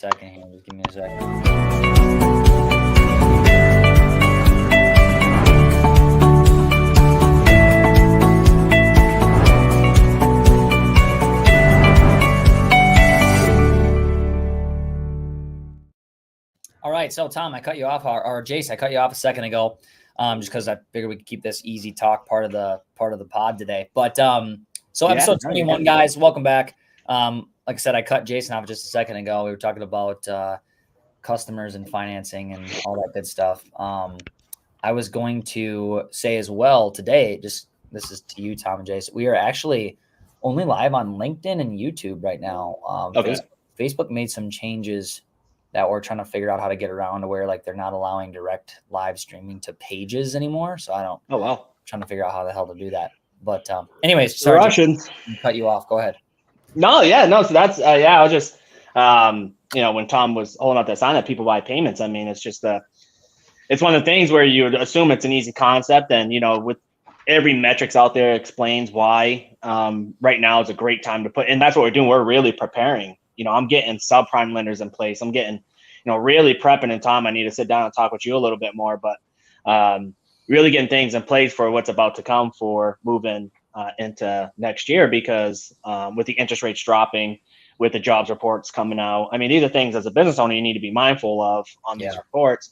second here. Just give me a second. All right, so Tom, I cut you off, or Jace, I cut you off a second ago, just because I figured we could keep this easy talk part of the pod today. But so episode 21, guys, welcome back. Like I said, I cut Jason off just a second ago. We were talking about customers and financing and all that good stuff. I was going to say as well today, this is to you, Tom and Jason. We are actually only live on LinkedIn and YouTube right now. Okay. Facebook made some changes that we're trying to figure out how to get around to where like they're not allowing direct live streaming to pages anymore. So I'm trying to figure out how the hell to do that. But anyways, sorry, Russians cut you off. Go ahead. So that's I was just when Tom was holding up that sign that people buy payments. I mean, it's just it's one of the things where you would assume it's an easy concept, and with every metrics out there explains why right now is a great time to put, and that's what we're doing. We're really preparing. I'm getting subprime lenders in place. I'm getting, really prepping. And Tom, I need to sit down and talk with you a little bit more, but really getting things in place for what's about to come for moving into next year, because with the interest rates dropping, with the jobs reports coming out, I mean, these are things as a business owner you need to be mindful of on these reports.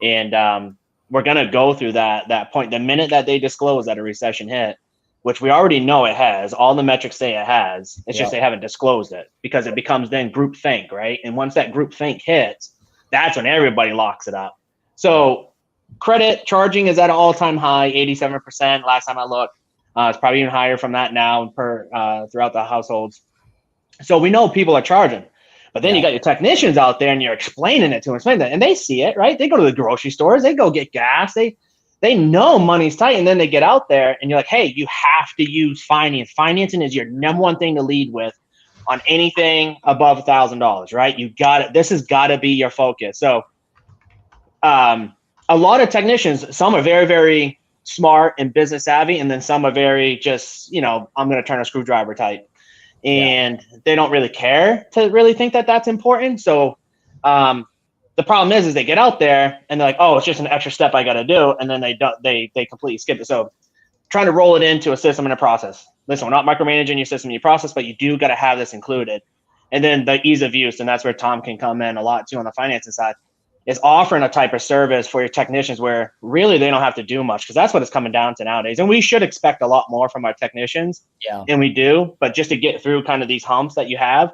And we're going to go through that point. The minute that they disclose that a recession hit, which we already know it has, all the metrics say it has. It's just they haven't disclosed it, because it becomes then group think, right? And once that group think hits, that's when everybody locks it up. So credit charging is at an all-time high, 87%. Last time I looked, it's probably even higher from that now throughout the households. So we know people are charging, but then you got your technicians out there and you're explaining it to them, and they see it, right? They go to the grocery stores, they go get gas, they know money's tight, and then they get out there and you're like, hey, you have to use finance. Financing is your number one thing to lead with on anything above $1,000, right? You got it. This has got to be your focus. So a lot of technicians, some are very, very smart and business savvy, and then some are very just, I'm going to turn a screwdriver type. And they don't really care to really think that that's important. So the problem is they get out there and they're like, oh, it's just an extra step I got to do. And then they completely skip it. So trying to roll it into a system and a process. Listen, we're not micromanaging your system and your process, but you do got to have this included. And then the ease of use, and that's where Tom can come in a lot too on the financing side, is offering a type of service for your technicians where really they don't have to do much, because that's what it's coming down to nowadays. And we should expect a lot more from our technicians. And we do, but just to get through kind of these humps that you have,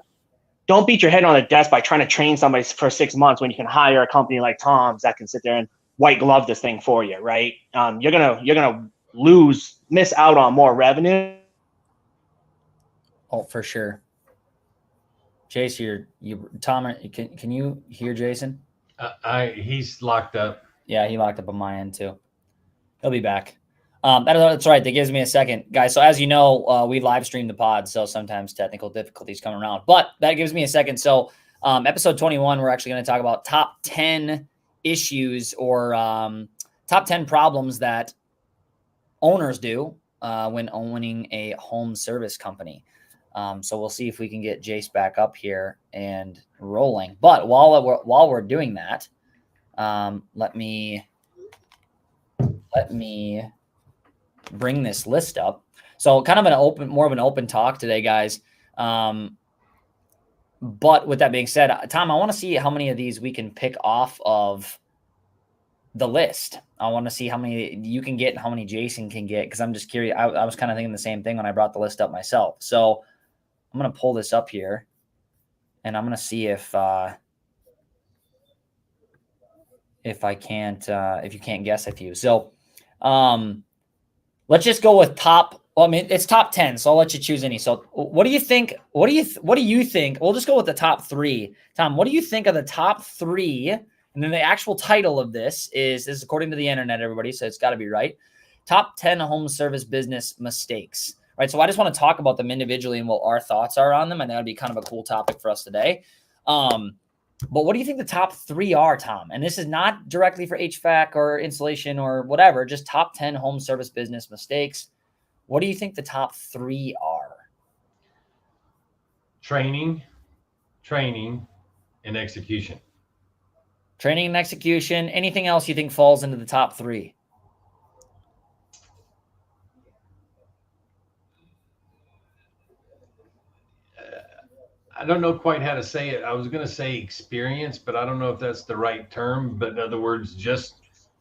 don't beat your head on a desk by trying to train somebody for 6 months when you can hire a company like Tom's that can sit there and white glove this thing for you, right? You're gonna miss out on more revenue. Oh, for sure. Jace, Tom, can you hear Jason? He's locked up. Yeah, he locked up on my end too. He'll be back. That's right. That gives me a second, guys. So as you know, we live stream the pod, so sometimes technical difficulties come around. But that gives me a second. So episode 21, we're actually going to talk about top 10 issues or top 10 problems that owners do when owning a home service company. So we'll see if we can get Jace back up here and rolling. But while we're doing that, let me bring this list up. So kind of more of an open talk today, guys. But with that being said, Tom, I want to see how many of these we can pick off of the list. I want to see how many you can get and how many Jason can get, because I'm just curious. I was kind of thinking the same thing when I brought the list up myself. So I'm going to pull this up here, and I'm going to see if you can't guess a few. So let's just go with top. Well, I mean, it's top 10, so I'll let you choose any. So what do you think? What do you think? We'll just go with the top 3. Tom, what do you think of the top 3? And then the actual title of this is according to the internet, everybody, so it's got to be right. Top 10 home service business mistakes. Right. So I just want to talk about them individually and what our thoughts are on them. And that would be kind of a cool topic for us today. But what do you think the top 3 are, Tom? And this is not directly for HVAC or insulation or whatever, just top 10 home service business mistakes. What do you think the top 3 are? Training, and execution. Training and execution. Anything else you think falls into the top 3? I don't know quite how to say it. I was going to say experience, but I don't know if that's the right term. But in other words,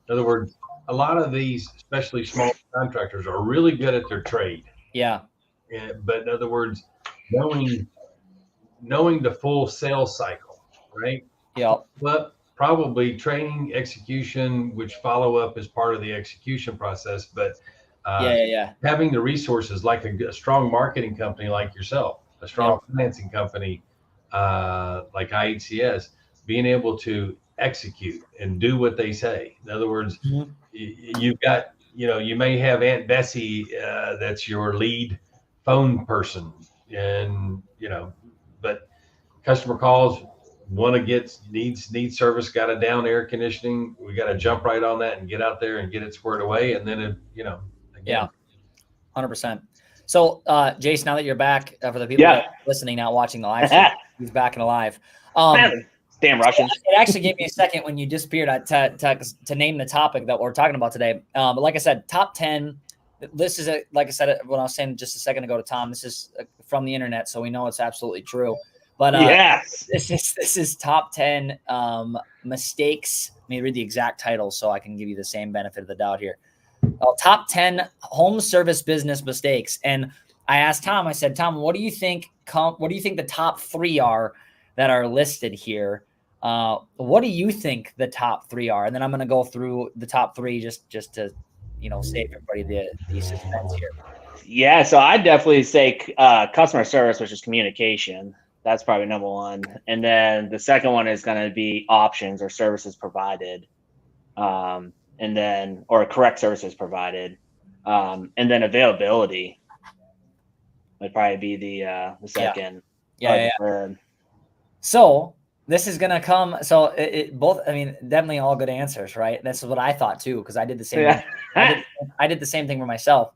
a lot of these, especially small contractors, are really good at their trade. Yeah. But in other words, knowing the full sales cycle, right? Yeah. But probably training, execution, which follow up is part of the execution process. But having the resources like a strong marketing company like yourself, a strong financing company like IHCS, being able to execute and do what they say. In other words, you've got, you may have Aunt Bessie that's your lead phone person, and but customer calls, needs service, got a down air conditioning, we got to jump right on that and get out there and get it squared away, and then again. 100%. So, Jace, now that you're back, for the people that are listening, not watching the live stream, he's back and alive. Damn Russians. It actually gave me a second when you disappeared to name the topic that we're talking about today. But like I said, top 10. This is like I said when I was saying just a second ago to Tom. This is from the internet, so we know it's absolutely true. But this is top 10 mistakes. Let me read the exact title so I can give you the same benefit of the doubt here. Top 10 home service business mistakes. And I asked Tom, I said, Tom, what do you think the top 3 are that are listed here? What do you think the top 3 are? And then I'm going to go through the top 3 just to, save everybody the suspense here. Yeah. So I'd definitely say customer service, which is communication. That's probably number 1. And then the second one is going to be options or services provided. And then, or correct services provided, and then availability would probably be the second. Yeah. So this is gonna come. So definitely all good answers, right? This is what I thought too, because I did the same. I did the same thing for myself.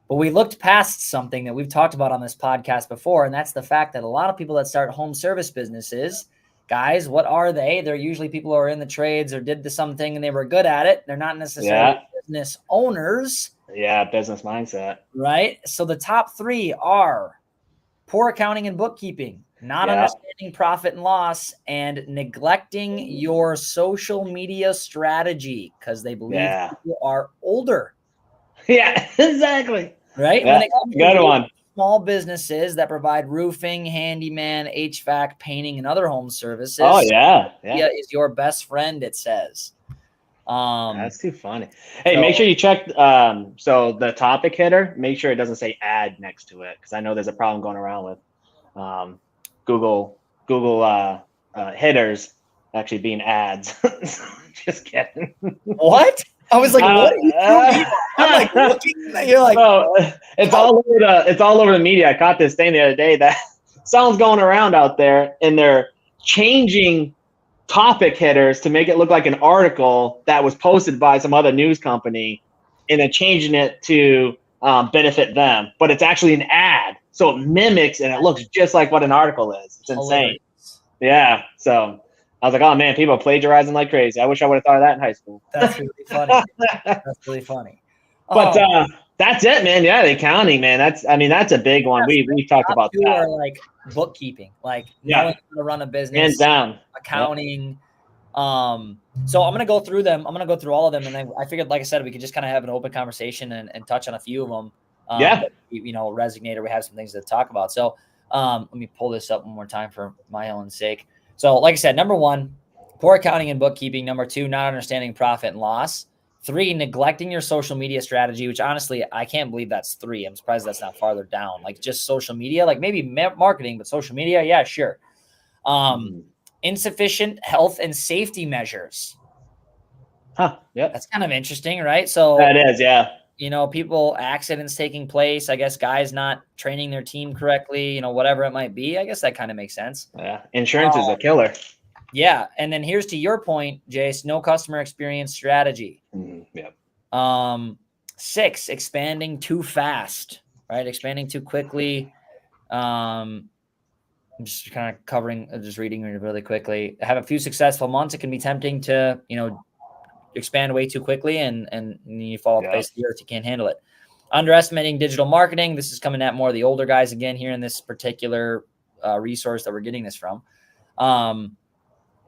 But we looked past something that we've talked about on this podcast before, and that's the fact that a lot of people that start home service businesses, guys, what are they? They're usually people who are in the trades or did something and they were good at it. They're not necessarily business owners. Yeah, business mindset. Right? So the top 3 are poor accounting and bookkeeping, not understanding profit and loss, and neglecting your social media strategy because they believe people are older. Yeah, exactly. Right? Yeah, When it comes good one. Small businesses that provide roofing, handyman, HVAC, painting, and other home services. Oh yeah. Is your best friend, it says. That's too funny. Hey, make sure you check. So the topic header, make sure it doesn't say ad next to it, because I know there's a problem going around with Google headers actually being ads. Just kidding. What? I was like, what are you doing? I'm like looking. You're like, it's all over the media. I caught this thing the other day that someone's going around out there and they're changing topic headers to make it look like an article that was posted by some other news company, and then changing it to benefit them. But it's actually an ad, so it mimics and it looks just like what an article is. It's insane. Hilarious. Yeah. So I was like, oh man, people are plagiarizing like crazy. I wish I would have thought of that in high school. That's really funny. That's really funny. But that's it, man. Yeah, the accounting, man. That's a big one. We talked about that. Are like bookkeeping, like knowing how to run a business, hands down. Accounting. So I'm gonna go through them. I'm gonna go through all of them, and then I figured, like I said, we could just kind of have an open conversation and touch on a few of them. Resonate, or we have some things to talk about. So let me pull this up one more time for my own sake. So, like I said, number 1, poor accounting and bookkeeping. Number 2, not understanding profit and loss. 3, neglecting your social media strategy, which honestly, I can't believe that's 3. I'm surprised that's not farther down. Like just social media, like maybe marketing, but social media, yeah, sure. Insufficient health and safety measures. Yeah. That's kind of interesting, right? So that is, yeah. People, accidents taking place, I guess guys not training their team correctly, whatever it might be. I guess that kind of makes sense. Yeah. Insurance is a killer. Yeah. And then here's to your point, Jace, no customer experience strategy. Yeah. 6, expanding too fast, right? Expanding too quickly. I'm just kind of covering, just reading really quickly. Have a few successful months. It can be tempting to, expand way too quickly and you fall off the face of the earth. You can't handle it. Underestimating digital marketing. This is coming at more of the older guys again here in this particular resource that we're getting this from.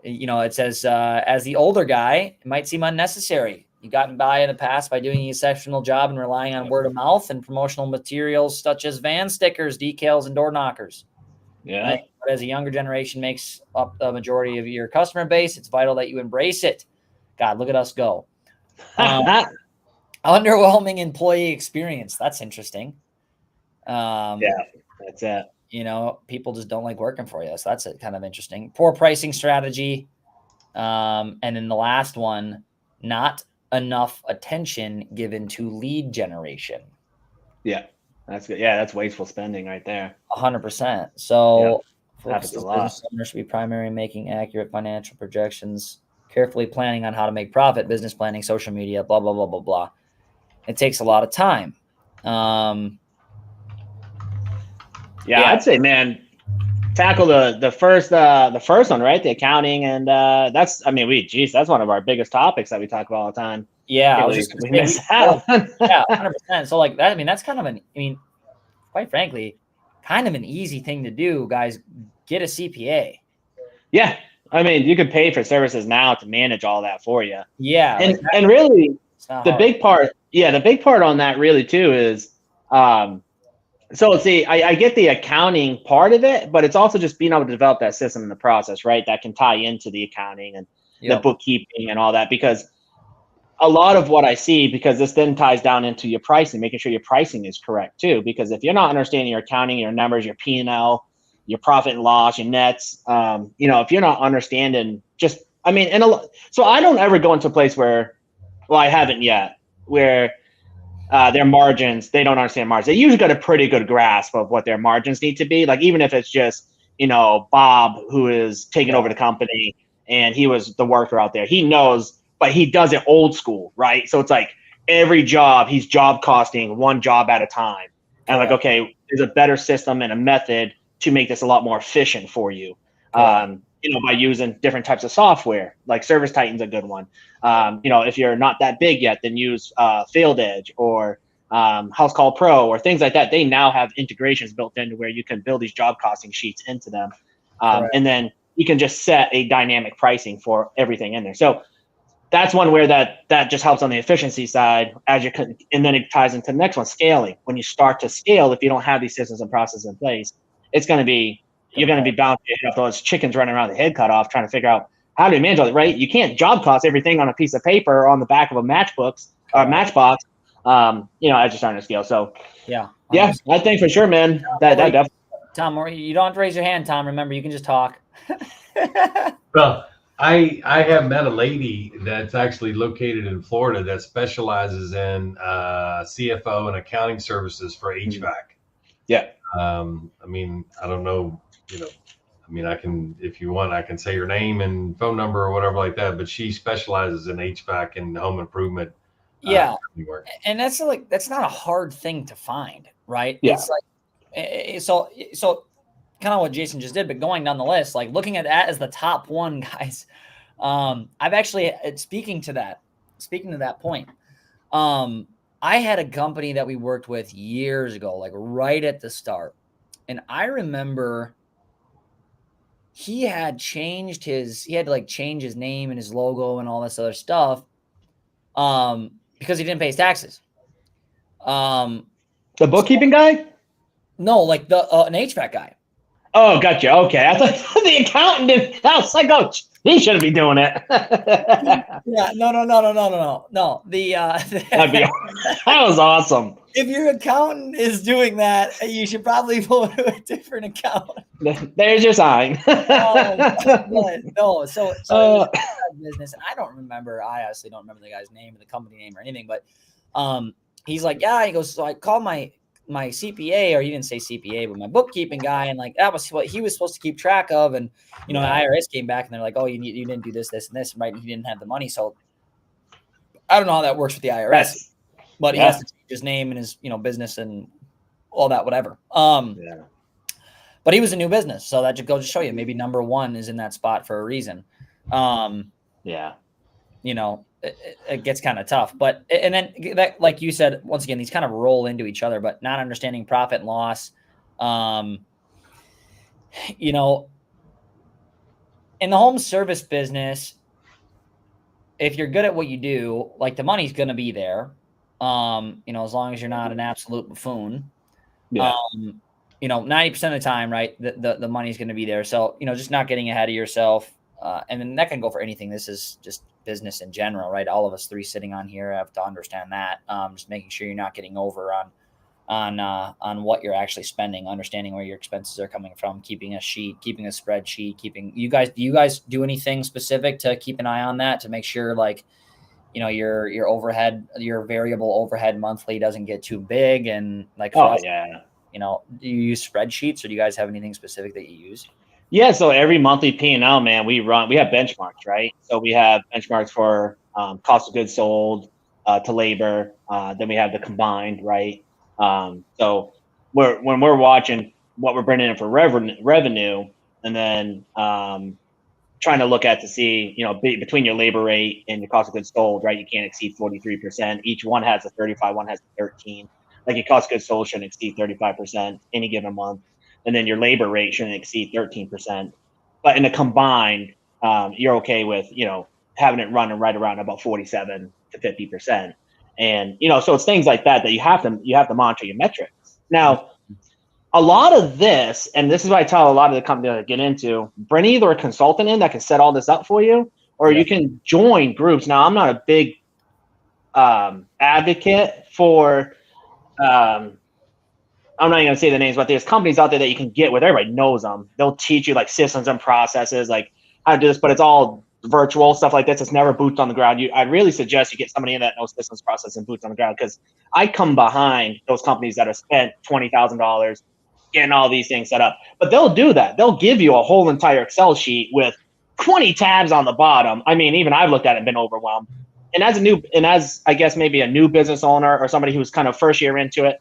It says, as the older guy, it might seem unnecessary. You've gotten by in the past by doing an exceptional job and relying on word of mouth and promotional materials such as van stickers, decals, and door knockers. Yeah. Right? But as a younger generation makes up the majority of your customer base, it's vital that you embrace it. God, look at us go. Underwhelming employee experience. That's interesting. Yeah, that's it. People just don't like working for you. So that's kind of interesting. Poor pricing strategy. And then the last one, not enough attention given to lead generation. Yeah, that's good. Yeah, that's wasteful spending right there. 100%. So happens a lot. Business owners should be primary making accurate financial projections, carefully planning on how to make profit, business planning, social media, blah, blah, blah, blah, blah. It takes a lot of time. I'd say, man, tackle the first one, right? The accounting, and that's one of our biggest topics that we talk about all the time. Yeah, we miss that one. Yeah, 100%. So like that, that's kind of quite frankly, kind of an easy thing to do, guys. Get a CPA. Yeah, you could pay for services now to manage all that for you. Yeah, and really, the big part on that really too is, so see, I get the accounting part of it, but it's also just being able to develop that system in the process, right? That can tie into the accounting and the bookkeeping and all that, because a lot of what I see, because this then ties down into your pricing, making sure your pricing is correct too. Because if you're not understanding your accounting, your numbers, your P&L, your profit and loss, your nets, if you're not understanding so I don't ever go into a place where, well, I haven't yet, where their margins, they don't understand margins. They usually got a pretty good grasp of what their margins need to be. Like, even if it's just, Bob, who is taking over the company and he was the worker out there, he knows, but he does it old school, right? So it's like every job, he's job costing one job at a time. And like, okay, there's a better system and a method to make this a lot more efficient for you. By using different types of software, like Service Titan's a good one. If you're not that big yet, then use Field Edge or House Call Pro or things like that. They now have integrations built into where you can build these job costing sheets into them. And then you can just set a dynamic pricing for everything in there. So that's one where that just helps on the efficiency side and then it ties into the next one, scaling. When you start to scale, if you don't have these systems and processes in place, you're going to be bound to have those chickens running around the head cut off, trying to figure out how do you manage all that, right? You can't job cost everything on a piece of paper or on the back of a matchbox. As you're starting to scale. So yeah, I think for sure, man, that definitely. Tom, you don't have to raise your hand, Tom. Remember, you can just talk. Well, I have met a lady that's actually located in Florida that specializes in CFO and accounting services for HVAC. Yeah. I don't know, I can, if you want, I can say her name and phone number or whatever like that, but she specializes in HVAC and home improvement. Yeah. And that's not a hard thing to find, right? Yeah. It's like, so kind of what Jason just did, but going down the list, like looking at that as the top one, guys. I've actually, speaking to that point, I had a company that we worked with years ago, like right at the start. And I remember he had to change his name and his logo and all this other stuff. Because he didn't pay his taxes. The bookkeeping guy? No, like an HVAC guy. Oh, gotcha. Okay. I thought the accountant did. I was like, oh, he shouldn't be doing it. Yeah. No. That was awesome. If your accountant is doing that, you should probably go to a different account. There's your sign. No. So business. And I honestly don't remember the guy's name or the company name or anything, but he's like, yeah, he goes, so I called my CPA, or he didn't say CPA, but my bookkeeping guy. And like, that was what he was supposed to keep track of. And, the IRS came back and they're like, oh, you didn't do this, this, and this. Right. And he didn't have the money. So I don't know how that works with the IRS, but he has to change his name and his, business and all that, whatever. but he was a new business. So that just goes to show you, maybe number one is in that spot for a reason. Yeah. You know, it gets kind of tough, but, and then that, like you said, once again, these kind of roll into each other, but not understanding profit and loss. You know, in the home service business, if you're good at what you do, like the money's going to be there. You know, as long as you're not an absolute buffoon. Yeah. You know, 90% of the time, right, the money's going to be there. So, you know, just not getting ahead of yourself. And then that can go for anything. This is just business in general, right? All of us three sitting on here have to understand that. Just making sure you're not getting over on what you're actually spending, understanding where your expenses are coming from, keeping a sheet, keeping a spreadsheet, do you guys do anything specific to keep an eye on that, to make sure, like, you know, your overhead, your variable overhead monthly doesn't get too big? And like, you know, do you use spreadsheets, or do you guys have anything specific that you use? Yeah. So every monthly P&L, man, we have benchmarks, right? So we have benchmarks for cost of goods sold to labor. Then we have the combined, right? So when we're watching what we're bringing in for revenue, and then trying to look at to see, you know, between your labor rate and your cost of goods sold, right? You can't exceed 43%. Each one has a 35, one has a 13. Like your cost of goods sold shouldn't exceed 35% any given month. And then your labor rate shouldn't exceed 13%. But in a combined, you're okay with, you know, having it running right around about 47 to 50%. And, you know, so it's things like that you have to monitor your metrics. Now, a lot of this, and this is what I tell a lot of the companies to get into, bring either a consultant in that can set all this up for you, or you can join groups. Now, I'm not a big advocate for, I'm not even gonna say the names, but there's companies out there that you can get where everybody knows them. They'll teach you like systems and processes, like how to do this, but it's all virtual stuff like this. It's never boots on the ground. I'd really suggest you get somebody in that knows systems, process, and boots on the ground, because I come behind those companies that have spent $20,000 getting all these things set up. But they'll do that. They'll give you a whole entire Excel sheet with 20 tabs on the bottom. I mean, even I've looked at it and been overwhelmed. And as I guess maybe a new business owner or somebody who's kind of first year into it,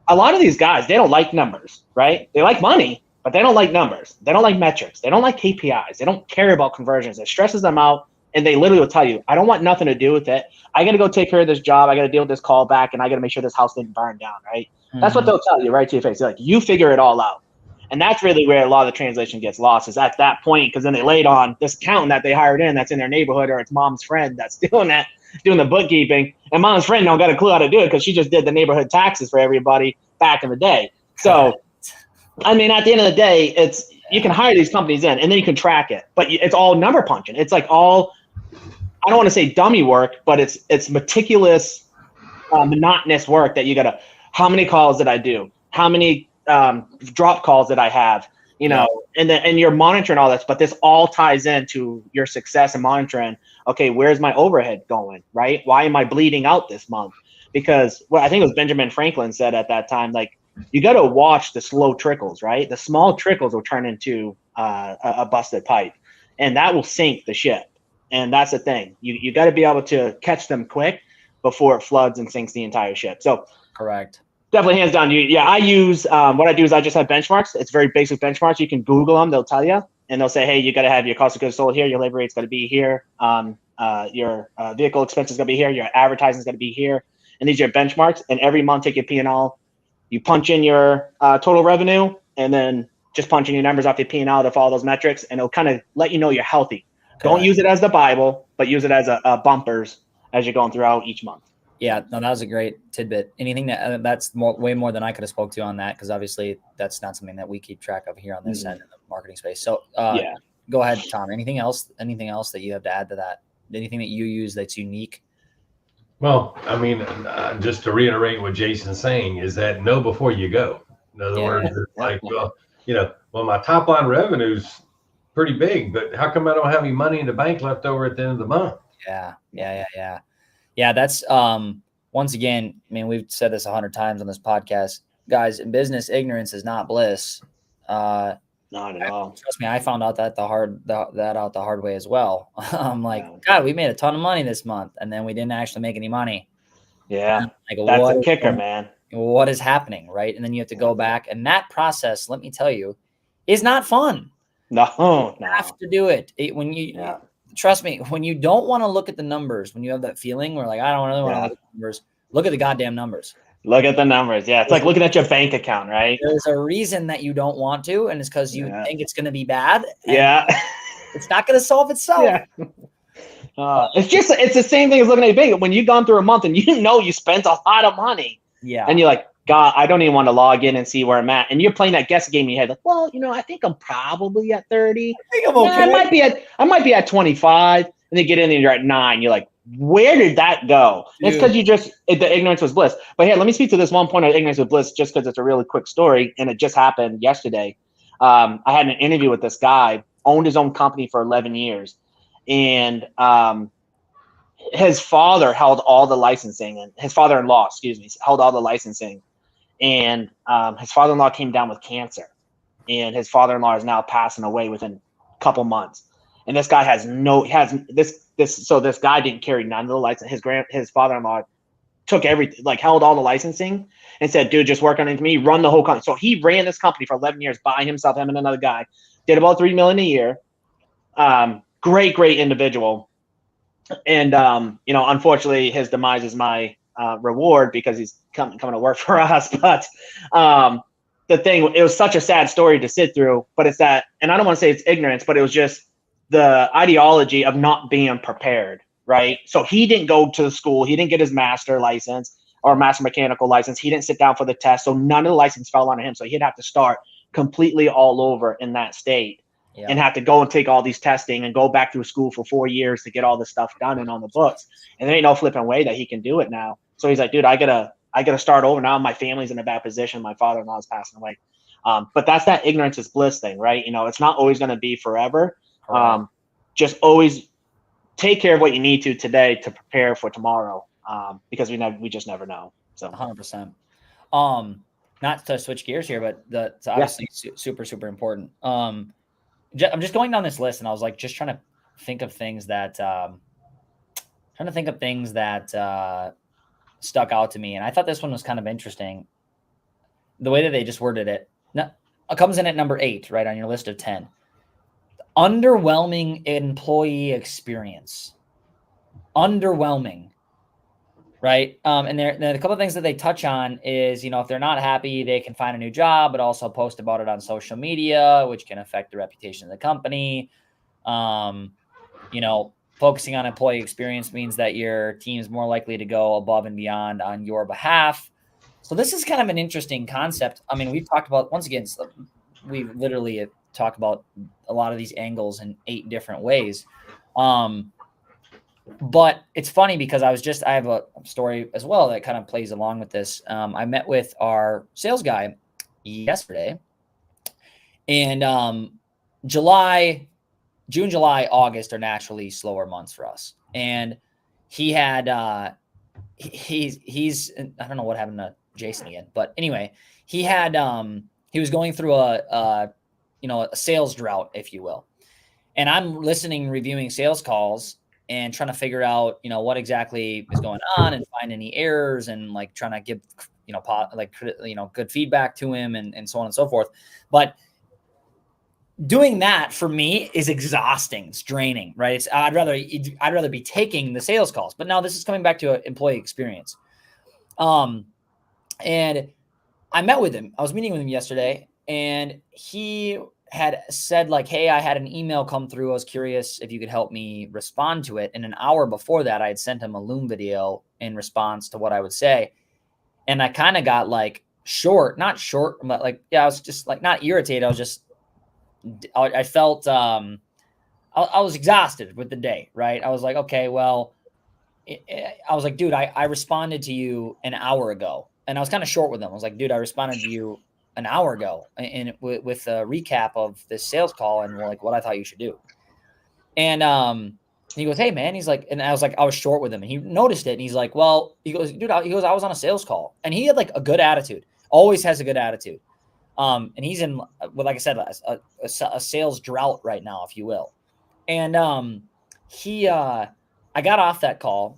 a lot of these guys, they don't like numbers, right? They like money, but they don't like numbers. They don't like metrics. They don't like KPIs. They don't care about conversions. It stresses them out. And they literally will tell you, I don't want nothing to do with it. I got to go take care of this job. I got to deal with this call back, and I got to make sure this house didn't burn down, right? Mm-hmm. That's what they'll tell you right to your face. They're like, you figure it all out. And that's really where a lot of the translation gets lost, is at that point, because then they laid on this accountant that they hired in that's in their neighborhood, or it's mom's friend that's doing the bookkeeping. And mom's friend don't got a clue how to do it because she just did the neighborhood taxes for everybody back in the day. So, I mean, at the end of the day, you can hire these companies in, and then you can track it. But it's all number punching. It's like all, I don't want to say dummy work, but it's meticulous, monotonous work that you got to, how many calls did I do? How many drop calls that I have, you know, and you're monitoring all this, but this all ties into your success and monitoring. Okay, where's my overhead going, right? Why am I bleeding out this month? Because I think it was Benjamin Franklin said at that time, like, you got to watch the slow trickles, right? The small trickles will turn into a busted pipe, and that will sink the ship. And that's the thing. You got to be able to catch them quick before it floods and sinks the entire ship. So correct. Definitely hands down. I use what I do is I just have benchmarks. It's very basic benchmarks. You can Google them. They'll tell you, and they'll say, hey, you got to have your cost of goods sold here. Your labor rate's got to be here. Your vehicle expenses got to be here. Your advertising's got to be here. And these are your benchmarks. And every month, take your P&L. You punch in your total revenue, and then just punch in your numbers off your P&L to follow those metrics, and it'll kind of let you know you're healthy. Correct. Don't use it as the Bible, but use it as a bumpers as you're going throughout each month. Yeah, no, that was a great tidbit. Anything that's way more than I could have spoke to on that, because obviously that's not something that we keep track of here on this end in the marketing space. So go ahead, Tom. Anything else that you have to add to that? Anything that you use that's unique? Well, I mean, just to reiterate what Jason's saying is that know before you go. In other words, it's like, well, my top line revenue's pretty big, but how come I don't have any money in the bank left over at the end of the month? Yeah, that's once again, I mean, we've said this 100 times on this podcast, guys. In business, ignorance is not bliss. Not at all. Trust me, I found out that the hard way as well. I'm like, God, we made a ton of money this month, and then we didn't actually make any money. Yeah, like, that's a kicker, man. what is happening, right? And then you have to go back, and that process, let me tell you, is not fun. No. You have to do it. Trust me, when you don't want to look at the numbers, when you have that feeling where like, I don't really want to look at the numbers, look at the goddamn numbers. Look at the numbers. Yeah. It's like looking at your bank account, right? There's a reason that you don't want to, and it's because you think it's going to be bad. Yeah. It's not going to solve itself. Yeah. It's the same thing as looking at your bank. When you've gone through a month and you spent a lot of money. Yeah. And you're like, God, I don't even want to log in and see where I'm at. And you're playing that guess game in your head. Like, well, I think I'm probably at 30. I think I'm okay. I might be at 25. And then get in and you're at 9. You're like, where did that go? It's because the ignorance was bliss. But here, let me speak to this one point of ignorance was bliss, just because it's a really quick story. And it just happened yesterday. I had an interview with this guy, owned his own company for 11 years. And his father held all the licensing, and his father-in-law, held all the licensing. And his father-in-law came down with cancer, and his father-in-law is now passing away within a couple months. And this guy so this guy didn't carry none of the license. His father-in-law took everything, like held all the licensing, and said, dude, just work on it for me, run the whole company. So he ran this company for 11 years by himself, him and another guy, did about $3 million a year. Great individual. And, unfortunately his demise is my reward because he's coming to work for us. But the thing, it was such a sad story to sit through, but it's that, and I don't want to say it's ignorance, but it was just the ideology of not being prepared, right? So he didn't go to the school. He didn't get his master license or master mechanical license. He didn't sit down for the test. So none of the license fell on him. So he'd have to start completely all over in that state. Yeah. And have to go and take all these testing and go back through school for 4 years to get all this stuff done and on the books. And there ain't no flipping way that he can do it now. So he's like, dude, I gotta start over now. My family's in a bad position. My father-in-law is passing away. But that's that ignorance is bliss thing, right? It's not always going to be forever. Just always take care of what you need to today to prepare for tomorrow. Because we just never know. So 100%. Not to switch gears here, but it's obviously super, super important. I'm just going down this list, and I was like, just trying to think of things that stuck out to me. And I thought this one was kind of interesting. The way that they just worded it. Now, it comes in at number 8, right on your list of 10. Underwhelming employee experience. Underwhelming. Right. And there a couple of things that they touch on is, if they're not happy, they can find a new job, but also post about it on social media, which can affect the reputation of the company. Focusing on employee experience means that your team is more likely to go above and beyond on your behalf. So this is kind of an interesting concept. I mean, we've talked about, once again, we've literally talked about a lot of these angles in 8 different ways. But it's funny because I have a story as well that kind of plays along with this. I met with our sales guy yesterday, and June, July, August are naturally slower months for us. And he had, he's, I don't know what happened to Jason again, but anyway, he was going through a sales drought, if you will. And I'm listening, reviewing sales calls and trying to figure out, what exactly is going on and find any errors and like trying to give, good feedback to him and so on and so forth. But doing that for me is exhausting. It's draining, right? I'd rather be taking the sales calls, but now this is coming back to employee experience. And I met with him. I was meeting with him yesterday, and he had said like, hey, I had an email come through. I was curious if you could help me respond to it. And an hour before that, I had sent him a Loom video in response to what I would say. And I kind of got like not short, but like, I was just like, not irritated. I felt, I was exhausted with the day, right? I was like, okay, well, I was like, dude, I responded to you an hour ago. And I was kind of short with him. I was like, dude, I responded to you an hour ago and with a recap of this sales call and like what I thought you should do. And he goes, hey man, he's like, and I was like, I was short with him, and he noticed it. And he's like, well, he goes, dude, I was on a sales call, and he had like a good attitude, always has a good attitude. And he's in, well, like I said, a sales drought right now, if you will. And I got off that call.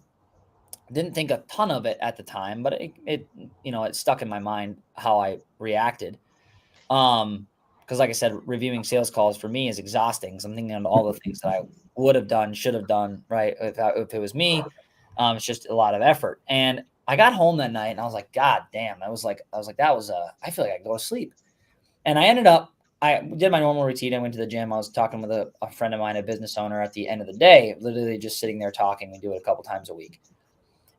Didn't think a ton of it at the time, but it stuck in my mind how I reacted. Because like I said, reviewing sales calls for me is exhausting. So I'm thinking of all the things that I would have done, should have done, right? If it was me, it's just a lot of effort. And I got home that night and I was like, God damn. I was like, I feel like I could go to sleep. And I did my normal routine. I went to the gym. I was talking with a friend of mine, a business owner, at the end of the day, literally just sitting there talking. We do it a couple times a week.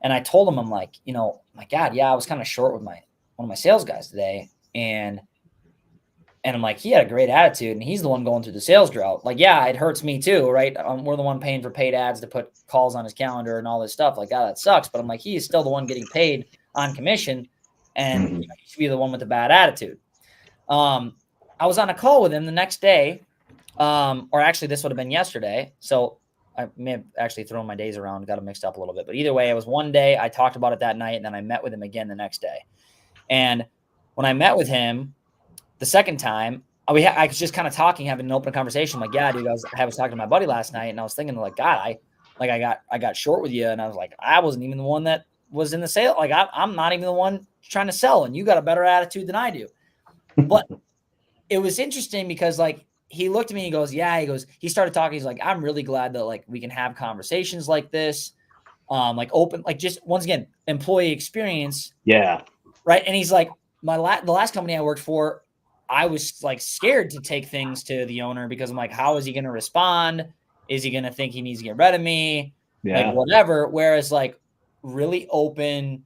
And I told him, I'm like, my God, yeah, I was kind of short with one of my sales guys today. And I'm like, he had a great attitude and he's the one going through the sales drought. Like, yeah, it hurts me too, right? We're the one paying for paid ads to put calls on his calendar and all this stuff. Like, God, that sucks. But I'm like, he is still the one getting paid on commission and he should be the one with the bad attitude. I was on a call with him the next day, or actually this would have been yesterday. So I may have actually thrown my days around, got them mixed up a little bit. But either way, it was one day. I talked about it that night, and then I met with him again the next day. And when I met with him the second time, I was just kind of talking, having an open conversation. I'm like, yeah, dude, I was talking to my buddy last night, and I was thinking, like, God, I got short with you, and I was like, I wasn't even the one that was in the sale. Like, I'm not even the one trying to sell, and you got a better attitude than I do. But it was interesting because, like, he looked at me, he goes, he started talking. He's like, I'm really glad that, like, we can have conversations like this, like open, like just once again, employee experience. Yeah. Right. And he's like, the last company I worked for, I was like scared to take things to the owner because I'm like, how is he going to respond? Is he going to think he needs to get rid of me? Yeah. Like whatever. Whereas like really open,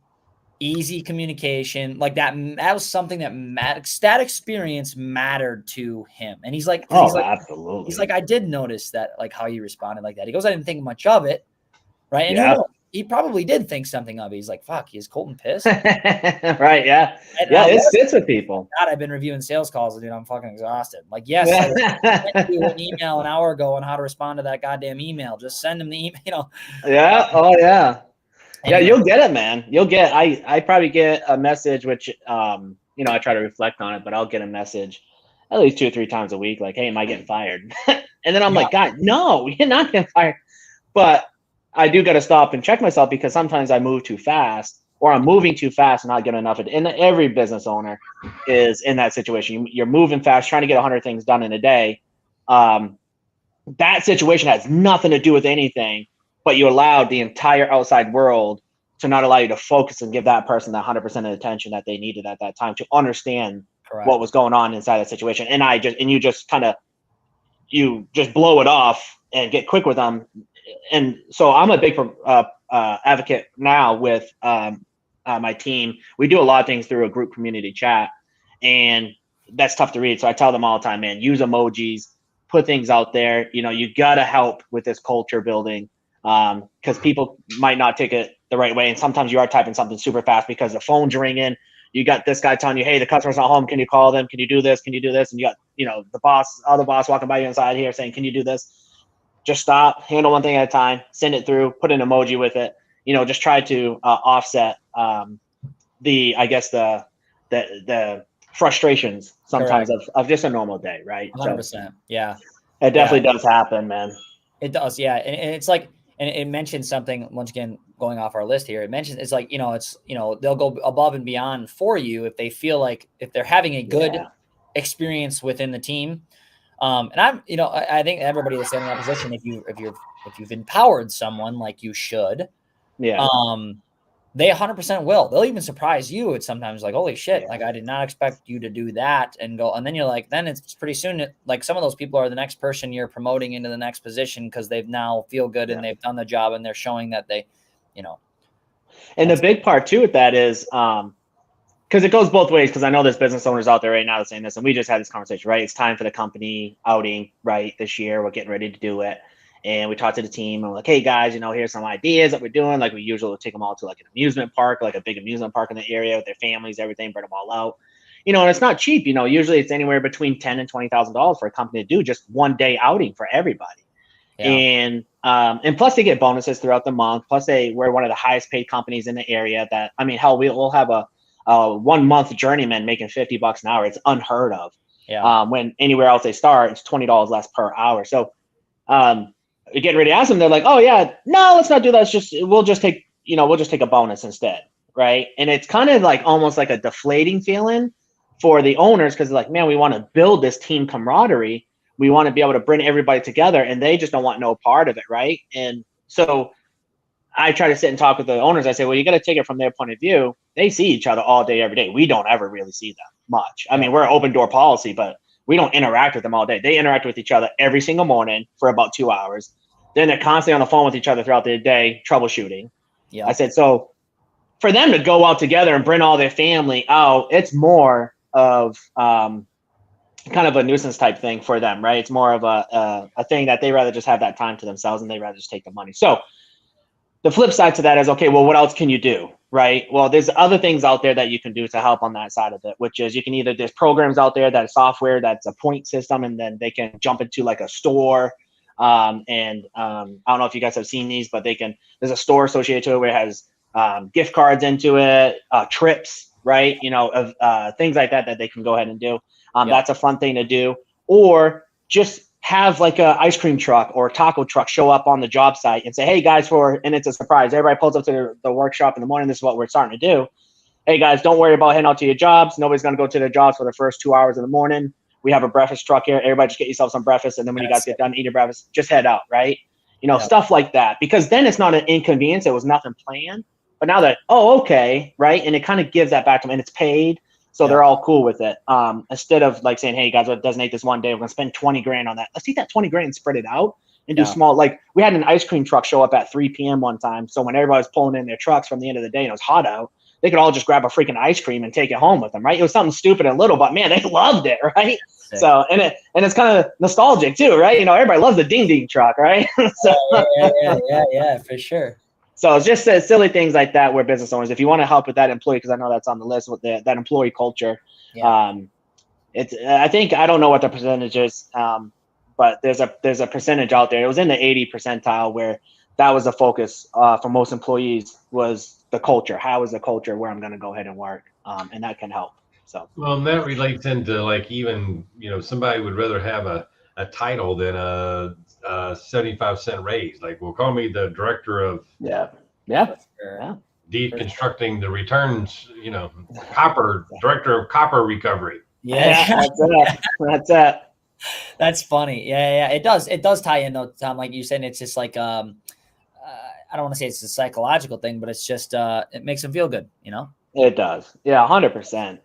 easy communication, like that was something that experience mattered to him. And he's like, absolutely. He's like, I did notice that, like how you responded like that. He goes, I didn't think much of it. Right. And yeah. he probably did think something of it. He's like, fuck, is Colton pissed? Right. Yeah. And it sits with people. God, I've been reviewing sales calls, dude. I'm fucking exhausted. Like, yes, I sent you an email an hour ago on how to respond to that goddamn email. Just send him the email, Yeah. Oh yeah. Yeah, you'll get it, man. I probably get a message, which, I try to reflect on it, but I'll get a message at least 2 or 3 times a week. Like, hey, am I getting fired? And then I'm like, God, no, you're not getting fired. But I do got to stop and check myself because sometimes I move too fast or I'm moving too fast and not getting enough. And every business owner is in that situation. You're moving fast, trying to get 100 things done in a day. That situation has nothing to do with anything. But you allowed the entire outside world to not allow you to focus and give that person that 100% of attention that they needed at that time to understand what was going on inside that situation. And you just blow it off and get quick with them. And so I'm a big advocate now with my team. We do a lot of things through a group community chat, and that's tough to read. So I tell them all the time, man, use emojis, put things out there. You got to help with this culture building. Because people might not take it the right way. And sometimes you are typing something super fast because the phone's ringing. You got this guy telling you, hey, the customer's not home. Can you call them? Can you do this? Can you do this? And you got, the other boss walking by you inside here saying, can you do this? Just stop, handle one thing at a time, send it through, put an emoji with it. Just try to offset the frustrations sometimes of just a normal day, right? 100%. So, yeah. It definitely does happen, man. It does, yeah. And it's like, and it mentions something, once again, going off our list here, it mentions, it's like, they'll go above and beyond for you if they feel like, if they're having a good experience within the team. And I think everybody that's in that position, if you've empowered someone like you should, they 100% will. They'll even surprise you. It's sometimes like, holy shit, like I did not expect you to do that, and then you're like, then it's pretty soon. Like some of those people are the next person you're promoting into the next position because they've now feel good and they've done the job and they're showing that they, And the big part too with that is, because it goes both ways. Because I know there's business owners out there right now that's saying this, and we just had this conversation, right? It's time for the company outing, right? This year, we're getting ready to do it. And we talked to the team and we're like, hey guys, here's some ideas that we're doing. Like we usually take them all to like an amusement park, like a big amusement park in the area with their families, everything, bring them all out. And it's not cheap. Usually it's anywhere between $10,000 and $20,000 for a company to do just one day outing for everybody. Yeah. And plus they get bonuses throughout the month. Plus we're one of the highest paid companies in the area that, hell, we'll have a 1 month journeyman making $50 an hour. It's unheard of. Yeah. When anywhere else they start, it's $20 less per hour. So, getting ready to ask them, they're like, oh yeah, no, let's not do that. We'll just take, we'll just take a bonus instead. Right. And it's kind of like almost like a deflating feeling for the owners, because like, man, we want to build this team camaraderie. We want to be able to bring everybody together, and they just don't want no part of it. Right. And so I try to sit and talk with the owners. I say, well, you got to take it from their point of view. They see each other all day, every day. We don't ever really see them much. I mean, we're an open door policy, but we don't interact with them all day. They interact with each other every single morning for about 2 hours. Then they're constantly on the phone with each other throughout the day, troubleshooting. Yeah. I said, so for them to go out together and bring all their family out, it's more of kind of a nuisance type thing for them, right? It's more of a thing that they rather just have that time to themselves, and they rather just take the money. So the flip side to that is, okay, well, what else can you do, right? Well, there's other things out there that you can do to help on that side of it, which is you can there's programs out there that are software that's a point system, and then they can jump into like a store. I don't know if you guys have seen these, but there's a store associated to it where it has gift cards into it, trips, right? Things like that they can go ahead and do. That's a fun thing to do. Or just have like a ice cream truck or a taco truck show up on the job site and say, hey guys, and it's a surprise. Everybody pulls up to the workshop in the morning. This is what we're starting to do. Hey guys, don't worry about heading out to your jobs. Nobody's going to go to their jobs for the first 2 hours in the morning. We have a breakfast truck here. Everybody just get yourself some breakfast. And then when you guys get done eating your breakfast, just head out, right? Stuff like that. Because then it's not an inconvenience. It was nothing planned. But now that, oh, okay, right? And it kind of gives that back to them, and it's paid. So they're all cool with it. Instead of like saying, hey guys, let's designate this one day. We're going to spend 20 grand on that. Let's take that 20 grand and spread it out and do small. Like we had an ice cream truck show up at 3 p.m. one time. So when everybody was pulling in their trucks from the end of the day and it was hot out, they could all just grab a freaking ice cream and take it home with them, right? It was something stupid and little, but man, they loved it, right? Sick. So and it's kind of nostalgic too, right? Everybody loves the ding ding truck, right? So, yeah, for sure. So it's just silly things like that where business owners, if you want to help with that employee, because I know that's on the list with that employee culture. Yeah. I think, I don't know what the percentage is, but there's a percentage out there. It was in the 80 percentile where that was the focus for most employees, was the culture. How is the culture where I'm going to go ahead and work? And that can help. So, well, and that relates into like, even, somebody would rather have a title than a 75-cent raise. Like, well, call me the director of deconstructing the returns, director of copper recovery. Yeah, that's it. That's funny. Yeah. It does tie in though, Tom, like you said. It's just like I don't want to say it's a psychological thing, but it's just it makes them feel good, It does. Yeah, 100%.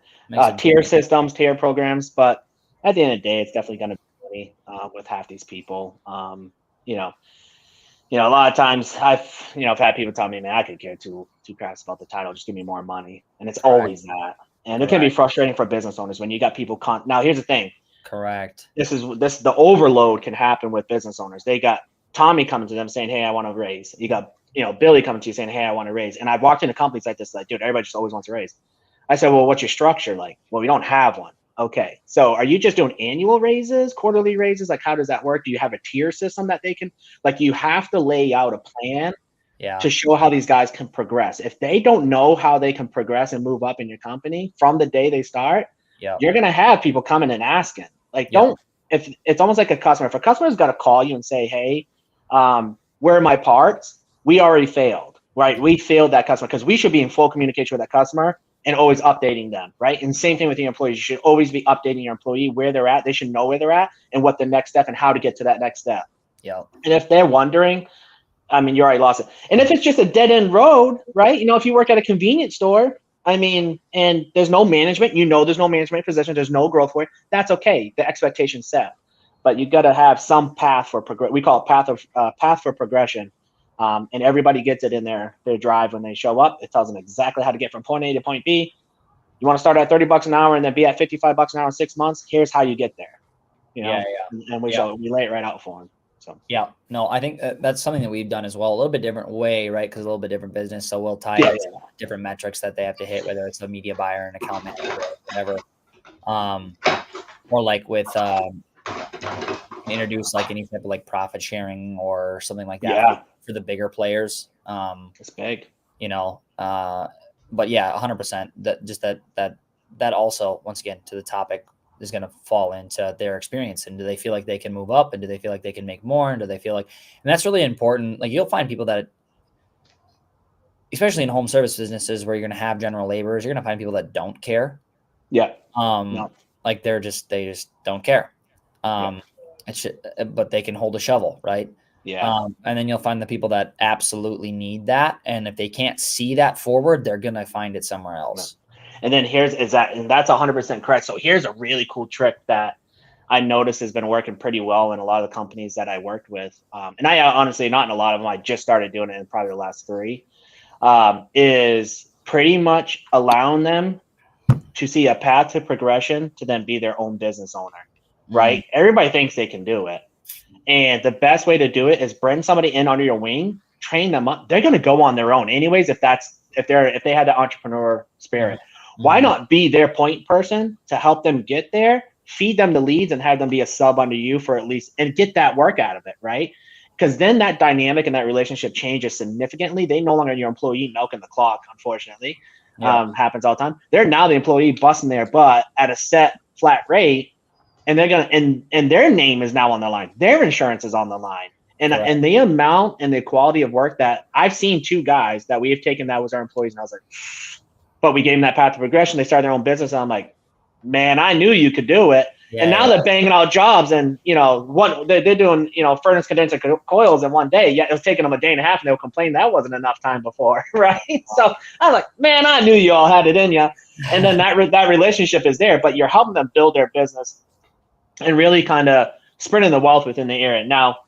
Tier systems, tier programs, but at the end of the day, it's definitely going to be with half these people. A lot of times I've had people tell me, man, I could care two craps about the title. Just give me more money. And it's always that. And it can be frustrating for business owners when you got people. Now, here's the thing. Correct. The overload can happen with business owners. They got Tommy coming to them saying, hey, I want to raise. You got, Billy coming to you saying, hey, I want to raise. And I've walked into companies like this, like, dude, everybody just always wants to raise. I said, well, what's your structure like? Well, we don't have one. Okay. So are you just doing annual raises, quarterly raises? Like, how does that work? Do you have a tier system that they can, like, you have to lay out a plan to show how these guys can progress. If they don't know how they can progress and move up in your company from the day they start, you're going to have people coming and asking, like, if it's almost like a customer, if a customer's got to call you and say, hey, where are my parts? We already failed, right? We failed that customer, because we should be in full communication with that customer and always updating them, right? And same thing with the employees. You should always be updating your employee where they're at. They should know where they're at and what the next step and how to get to that next step. And if they're wondering, I mean, you already lost it. And if it's just a dead end road, right? If you work at a convenience store, I mean, and there's no management, there's no management position, there's no growth for it. That's okay. The expectation's set, but you got to have some path for we call it path for progression. And everybody gets it in their drive when they show up. It tells them exactly how to get from point A to point B. You want to start at $30 an hour and then be at $55 an hour in 6 months. Here's how you get there. And we lay it right out for them. So no, I think that's something that we've done as well. A little bit different way, right? Because a little bit different business. So we'll tie it to different metrics that they have to hit, whether it's a media buyer, an account manager, whatever. Or like with introduce like any type of like profit sharing or something like that for the bigger players. It's big, but yeah, 100%. That also, once again, to the topic, is going to fall into their experience. And do they feel like they can move up? And do they feel like they can make more? And do they feel like, and that's really important. Like, you'll find people that especially in home service businesses where you're going to have general laborers, you're going to find people that don't care. Yeah. Like they just don't care. But they can hold a shovel, right? Yeah. And then you'll find the people that absolutely need that. And if they can't see that forward, they're going to find it somewhere else. And then and that's 100% correct. So here's a really cool trick that I noticed has been working pretty well in a lot of the companies that I worked with. And I honestly, not in a lot of them, I just started doing it in probably the last 3, is pretty much allowing them to see a path to progression to then be their own business owner, right? Everybody thinks they can do it. And the best way to do it is bring somebody in under your wing, train them up. They're going to go on their own anyways. If they had the entrepreneur spirit, why not be their point person to help them get there, feed them the leads and have them be a sub under you for at least, and get that work out of it. Right. Because then that dynamic and that relationship changes significantly. They no longer your employee milking the clock, unfortunately. Happens all the time. They're now the employee busting their butt at a set flat rate, and they're gonna and their name is now on the line. Their insurance is on the line, and the amount and the quality of work that I've seen 2 guys that we have taken that was our employees, and I was like, but we gave them that path to progression. They started their own business, and I'm like, man, I knew you could do it. And now they're banging out jobs, and they're doing furnace condenser coils in one day. Yet it was taking them a day and a half, and they were complaining that wasn't enough time before, right? So I was like, man, I knew you all had it in you. And then that relationship is there, but you're helping them build their business and really kind of spreading the wealth within the area. Now,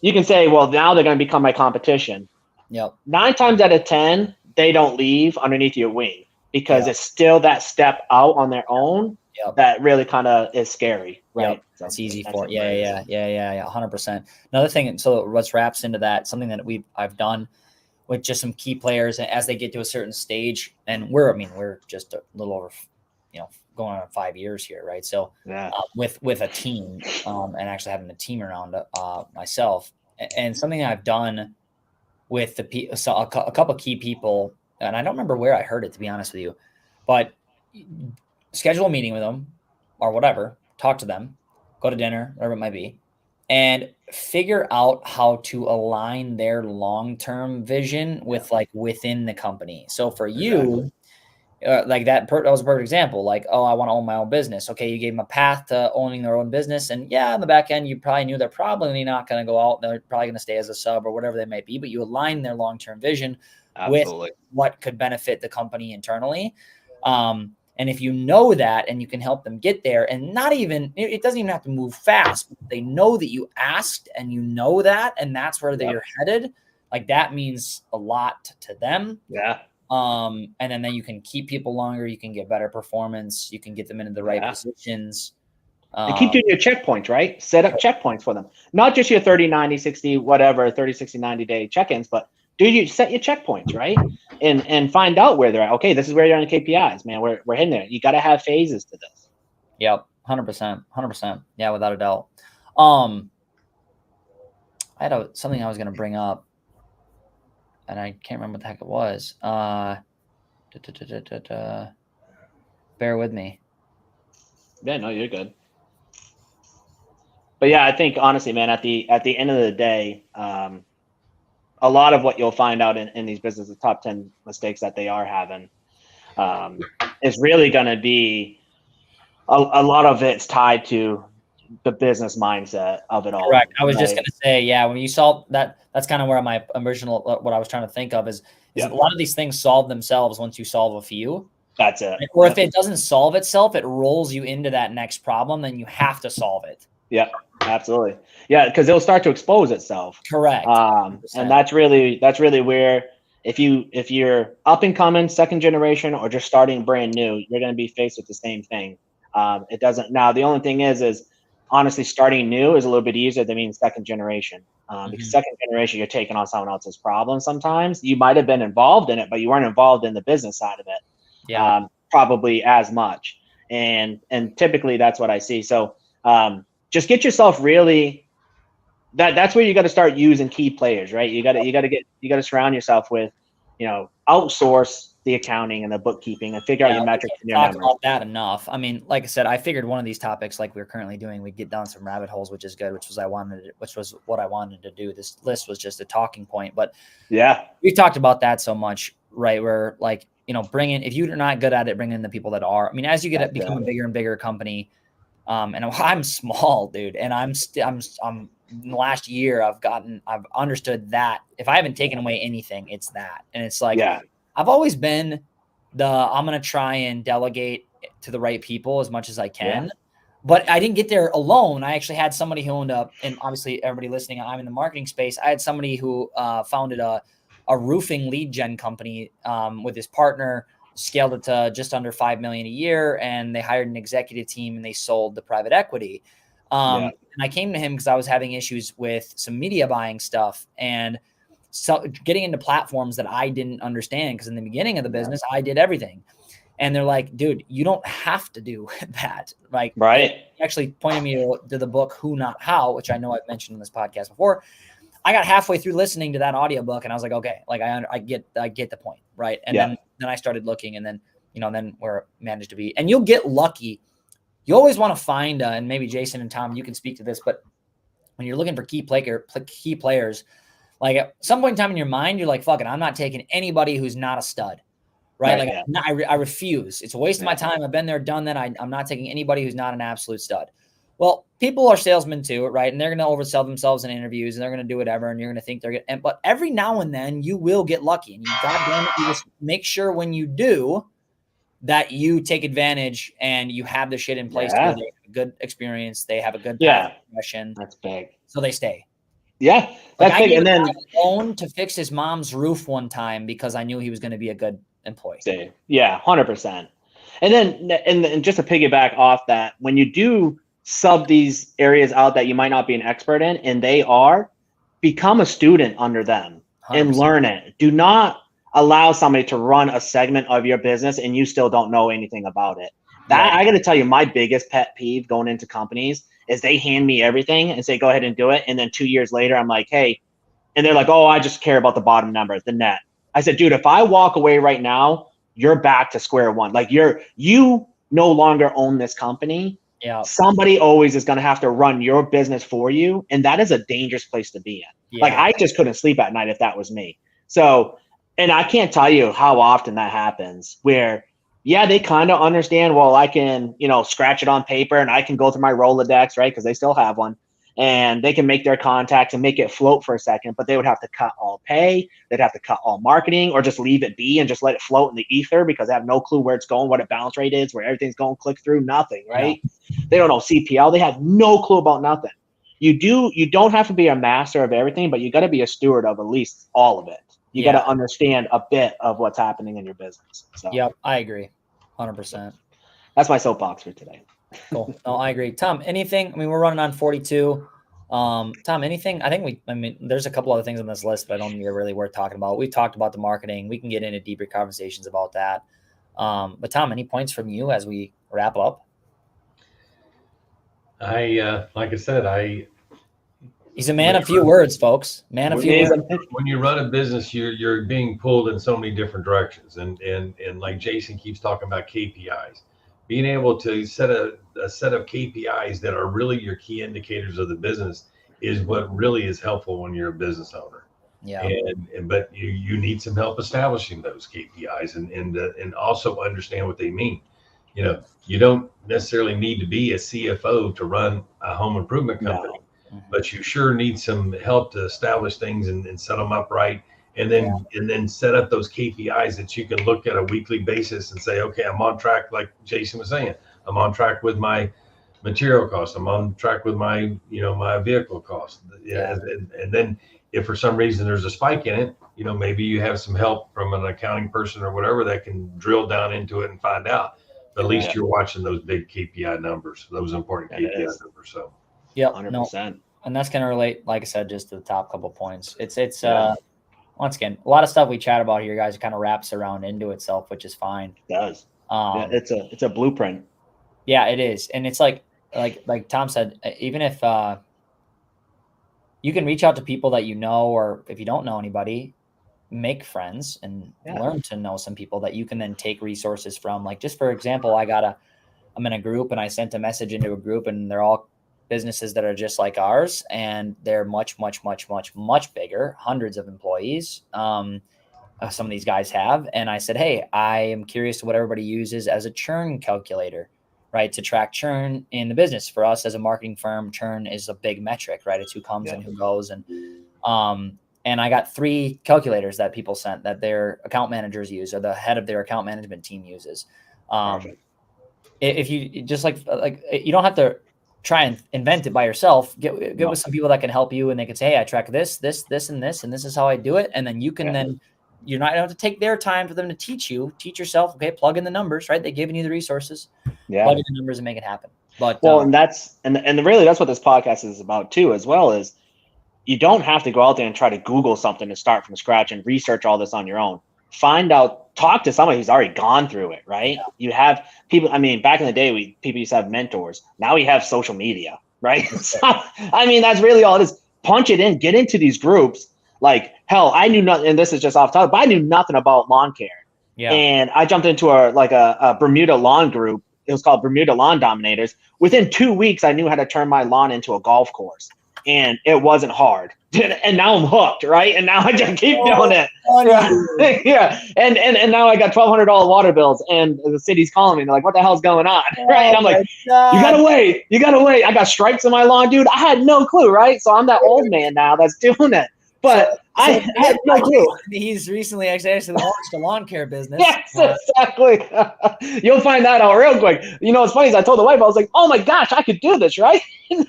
you can say, well, now they're going to become my competition. 9 times out of 10, they don't leave underneath your wing because it's still that step out on their own. That really kind of is scary, right? So it's easy for it. Yeah, 100%. Another thing, so what wraps into that, something that I've done with just some key players as they get to a certain stage, and we're just a little over, going on 5 years here, right? So with a team, and actually having a team around myself, and something I've done with a couple key people, and I don't remember where I heard it, to be honest with you, but schedule a meeting with them or whatever, talk to them, go to dinner, whatever it might be, and figure out how to align their long-term vision with within the company. So for you, that was a perfect example. Like, oh, I want to own my own business. Okay. You gave them a path to owning their own business. And on the back end, you probably knew they're probably not going to go out. They're probably going to stay as a sub or whatever they might be, but you align their long-term vision with what could benefit the company internally. And if you know that and you can help them get there, and it doesn't even have to move fast. They know that you asked and you know that, and that's where they're headed. Like that means a lot to them. Yeah. And then you can keep people longer. You can get better performance. You can get them into the right positions. And keep doing your checkpoints, right? Set up checkpoints for them. Not just your 30, 90, 60, whatever, 30, 60, 90 day check-ins, but you set your checkpoints, right? And find out where they're at. Okay, this is where you're on the KPIs, man. We're hitting there. You got to have phases to this. Yep, 100%. Yeah, without a doubt. I had something I was going to bring up, and I can't remember what the heck it was. Bear with me. Yeah, no, you're good. But yeah, I think honestly, man, at the end of the day, a lot of what you'll find out in these businesses, top 10 mistakes that they are having, is really going to be a lot of it's tied to the business mindset of it all. Correct. I was just going to say, when you solve that, that's kind of where my original, what I was trying to think of is a lot of these things solve themselves once you solve a few. That's it. Or if it doesn't solve itself, it rolls you into that next problem, then you have to solve it. Yeah, absolutely. Yeah, because it'll start to expose itself. Correct. And that's really where if you're up and coming, second generation, or just starting brand new, you're going to be faced with the same thing. It doesn't. Now, the only thing is honestly, starting new is a little bit easier than being second generation. Because second generation, you're taking on someone else's problem. Sometimes you might have been involved in it, but you weren't involved in the business side of it. Probably as much. And typically that's what I see. So just get yourself really. That's where you got to start using key players, right? You got to surround yourself with, outsource the accounting and the bookkeeping and figure out your metrics and your talk numbers. about that enough. I mean, like I said, I figured one of these topics, like we're currently doing, we'd get down some rabbit holes, which is good, which was what I wanted to do. This list was just a talking point, but yeah, we talked about that so much, right? Where like, if you're not good at it, bring in the people that are. I mean, as you become a bigger and bigger company, and I'm small, dude, and I'm in the last year, I've understood that if I haven't taken away anything, it's that. And it's like, I've always been I'm going to try and delegate to the right people as much as I can, but I didn't get there alone. I actually had somebody who owned up, and obviously everybody listening, I'm in the marketing space. I had somebody who founded a roofing lead gen company with his partner, scaled it to just under 5 million a year. And they hired an executive team and they sold the private equity. And I came to him because I was having issues with some media buying stuff and so getting into platforms that I didn't understand. Because in the beginning of the business, I did everything. And they're like, dude, you don't have to do that. Like, right. They actually pointed me to the book, Who Not How, which I know I've mentioned in this podcast before. I got halfway through listening to that audiobook and I was like, okay, like I get the point. Right. And then I started looking and then, then where it managed to be, and you'll get lucky. You always want to find, and maybe Jason and Tom, you can speak to this, but when you're looking for key players, like at some point in time in your mind, you're like, fuck it, I'm not taking anybody who's not a stud. Right. I refuse. It's a waste of my time. I've been there, done that. I'm not taking anybody who's not an absolute stud. Well, people are salesmen too, right? And they're going to oversell themselves in interviews and they're going to do whatever. And you're going to think they're good. But every now and then you will get lucky. And you goddamn it, you just make sure when you do that you take advantage and you have the shit in place where they have a good experience. They have a good progression. That's big. So they stay. Yeah. That's big. And then loan to fix his mom's roof one time because I knew he was going to be a good employee. Yeah, 100%. And then, and just to piggyback off that, when you do sub these areas out that you might not be an expert in, and they are, become a student under them 100%. And learn it. Do not allow somebody to run a segment of your business and you still don't know anything about it. That I got to tell you, my biggest pet peeve going into companies is they hand me everything and say, go ahead and do it. And then 2 years later, I'm like, hey, and they're like, oh, I just care about the bottom number, the net. I said, dude, if I walk away right now, you're back to square one. Like you no longer own this company. Yeah. Somebody always is going to have to run your business for you. And that is a dangerous place to be in. Like I just couldn't sleep at night if that was me. So, and I can't tell you how often that happens where, they kind of understand, well, I can, scratch it on paper and I can go through my Rolodex, right? Because they still have one. And they can make their contacts and make it float for a second, but they would have to cut all pay. They'd have to cut all marketing or just leave it be and just let it float in the ether because they have no clue where it's going, what a bounce rate is, where everything's going, click through, nothing, right? Yeah. They don't know CPL. They have no clue about nothing. You don't have to be a master of everything, but you got to be a steward of at least all of it. You got to understand a bit of what's happening in your business. So. Yep, I agree. 100%. That's my soapbox for today. Cool. No, I agree. Tom, anything? I mean, we're running on 42. Tom, anything? There's a couple other things on this list, but I don't think they're really worth talking about. We've talked about the marketing. We can get into deeper conversations about that. But Tom, any points from you as we wrap up? Like I said, he's a man of few words, folks. Man of few words. When you run a business, you're being pulled in so many different directions. And like Jason keeps talking about KPIs. Being able to set a set of KPIs that are really your key indicators of the business is what really is helpful when you're a business owner. Yeah. But you need some help establishing those KPIs and also understand what they mean. You don't necessarily need to be a CFO to run a home improvement company, but you sure need some help to establish things and set them up right. And then set up those KPIs that you can look at a weekly basis and say, okay, I'm on track. Like Jason was saying, I'm on track with my material cost. I'm on track with my, my vehicle cost. And then if for some reason there's a spike in it, maybe you have some help from an accounting person or whatever that can drill down into it and find out. But at least you're watching those big KPI numbers, those important KPI numbers. So, 100%. And that's going to relate, like I said, just to the top couple points. It's once again, a lot of stuff we chat about here, guys, kind of wraps around into itself, which is fine. It does. It's a blueprint. Yeah, it is. And it's like Tom said, even if you can reach out to people that or if you don't know anybody, make friends and learn to know some people that you can then take resources from. Like, just for example, I'm in a group and I sent a message into a group, and they're all businesses that are just like ours, and they're much, much, much, much, much bigger, hundreds of employees. Some of these guys have. And I said, hey, I am curious what everybody uses as a churn calculator, right? To track churn in the business. For us as a marketing firm, churn is a big metric, right? It's who comes and who goes. And I got 3 calculators that people sent that their account managers use, or the head of their account management team uses. If you just like you don't have to try and invent it by yourself. Get with some people that can help you, and they can say, hey, I track this, and this, and this is how I do it. And then you can then, you're not going to have to take their time for them to teach yourself. Okay. Plug in the numbers, right? They're giving you the resources, plug in the numbers and make it happen. But and that's, and really that's what this podcast is about too, as well as you don't have to go out there and try to Google something to start from scratch and research all this on your own. Find out, talk to somebody who's already gone through it, right? You have people, I mean, back in the day, people used to have mentors. Now we have social media, right? So, I mean, that's really all it is. Punch it in, get into these groups. Like, hell, I knew nothing, and this is just off topic, but I knew nothing about lawn care. Yeah. And I jumped into a Bermuda lawn group. It was called Bermuda Lawn Dominators. Within 2 weeks, I knew how to turn my lawn into a golf course. And it wasn't hard. And now I'm hooked, right? And now I just keep doing it. Yeah. And now I got $1,200 water bills, and the city's calling me. They're like, what the hell's going on? Right? And I'm like, you gotta wait. I got stripes on my lawn, dude. I had no clue, right? So I'm that old man now that's doing it. But I had no clue. He's recently actually launched a lawn care business. Yes, exactly. You'll find that out real quick. You know, what's funny is I told the wife, I was like, oh my gosh, I could do this, right? And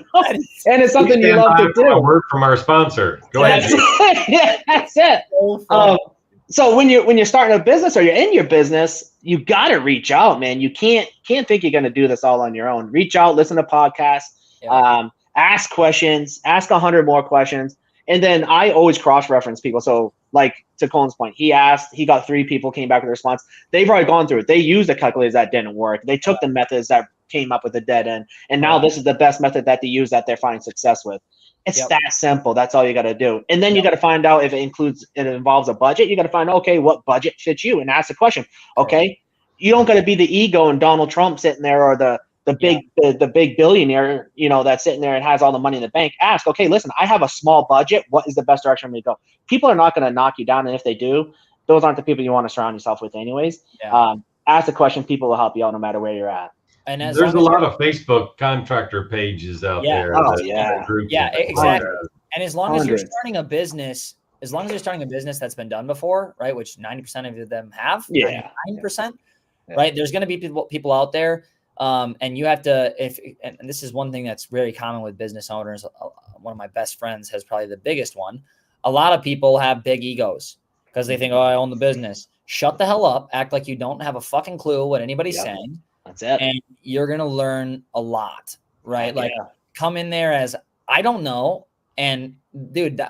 it's something you love to do. A word from our sponsor. Go ahead. Yeah, that's it. So when you're starting a business or you're in your business, you got to reach out, man. You can't think you're going to do this all on your own. Reach out, listen to podcasts, ask questions, ask 100 more questions. And then I always cross-reference people. So like to Colin's point, he got 3 people, came back with a response. They've already gone through it. They used the calculators that didn't work. They took the methods that came up with a dead end. And now this is the best method that they use that they're finding success with. It's that simple. That's all you got to do. And then you got to find out if it involves a budget. You got to find out, okay, what budget fits you, and ask the question. Okay. You don't got to be the ego and Donald Trump sitting there, or the big billionaire, you know, that's sitting there and has all the money in the bank. Ask, okay, listen, I have a small budget. What is the best direction for me to go? People are not going to knock you down. And if they do, those aren't the people you want to surround yourself with anyways. Ask the question. People will help you out no matter where you're at. And there's a lot of Facebook contractor pages out there. Oh, exactly. And as long as you're starting a business, that's been done before, right? Which 90% of them have, 9%, right? There's going to be people out there. And you have to, and this is one thing that's very common with business owners. One of my best friends has probably the biggest one. A lot of people have big egos because they think, oh, I own the business. Shut the hell up. Act like you don't have a fucking clue what anybody's saying. That's it. And you're going to learn a lot, right? Like come in there as, I don't know. And dude,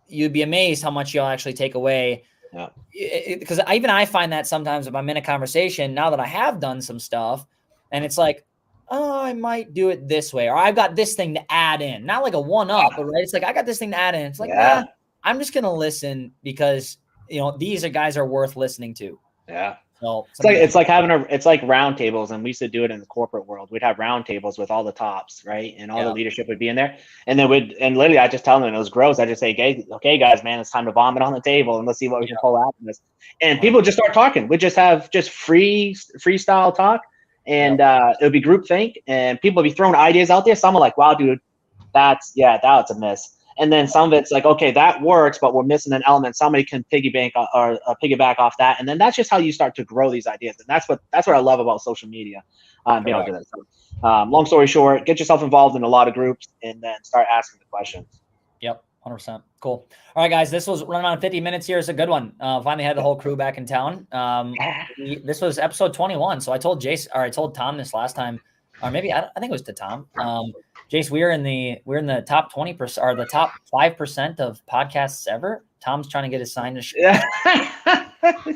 you'd be amazed how much you'll actually take away. Because I find that sometimes if I'm in a conversation, now that I have done some stuff, and it's like, oh, I might do it this way, or I've got this thing to add in, not like a one-up, but right? It's like I got this thing to add in. It's like, I'm just gonna listen because these guys are worth listening to. Yeah. So it's like round tables, and we used to do it in the corporate world. We'd have round tables with all the tops, right? And all the leadership would be in there. And then literally I just tell them, it was gross. I just say, okay, guys, man, it's time to vomit on the table and let's see what we can pull out from this. And people just start talking. We just have freestyle talk, and it would be groupthink, and people would be throwing ideas out there. Some are like, wow, dude, that's a miss. And then some of it's like, okay, that works, but we're missing an element. Somebody can piggyback off that, and then that's just how you start to grow these ideas. And that's what I love about social media. Long story short, get yourself involved in a lot of groups, and then start asking the questions. Yep, 100%. Cool. All right, guys, this was running on 50 minutes here. It's a good one. Finally had the whole crew back in town. This was episode 21. So I told Tom this last time, or maybe I think it was to Tom. Jace, we're in the top 20% or the top 5% of podcasts ever. Tom's trying to get his sign to show.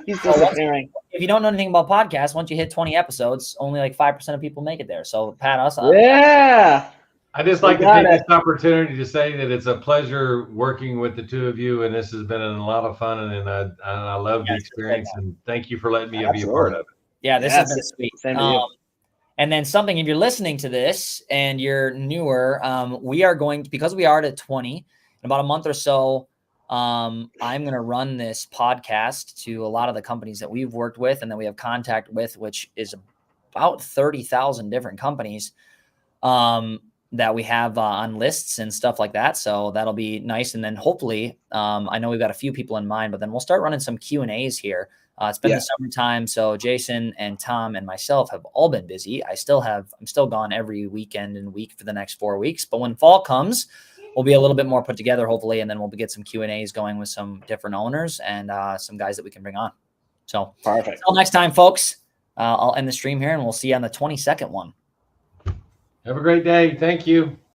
He's disappearing. If you don't know anything about podcasts, once you hit 20 episodes, only like 5% of people make it there. So pat us on. Yeah. I just like to take this opportunity to say that it's a pleasure working with the two of you, and this has been a lot of fun, and I love the experience, and thank you for letting me be a part of it. Yeah, this has been sweet. Same to you. And then something, if you're listening to this and you're newer, we are going, because we are at 20, in about a month or so, I'm going to run this podcast to a lot of the companies that we've worked with and that we have contact with, which is about 30,000 different companies that we have on lists and stuff like that. So that'll be nice. And then hopefully, I know we've got a few people in mind, but then we'll start running some Q&As here. It's been the summertime, so Jason and Tom and myself have all been busy. I'm still gone every weekend and week for the next 4 weeks. But when fall comes, we'll be a little bit more put together, hopefully, and then we'll get some Q&As going with some different owners and some guys that we can bring on. So perfect. Until next time, folks, I'll end the stream here, and we'll see you on the 22nd one. Have a great day. Thank you.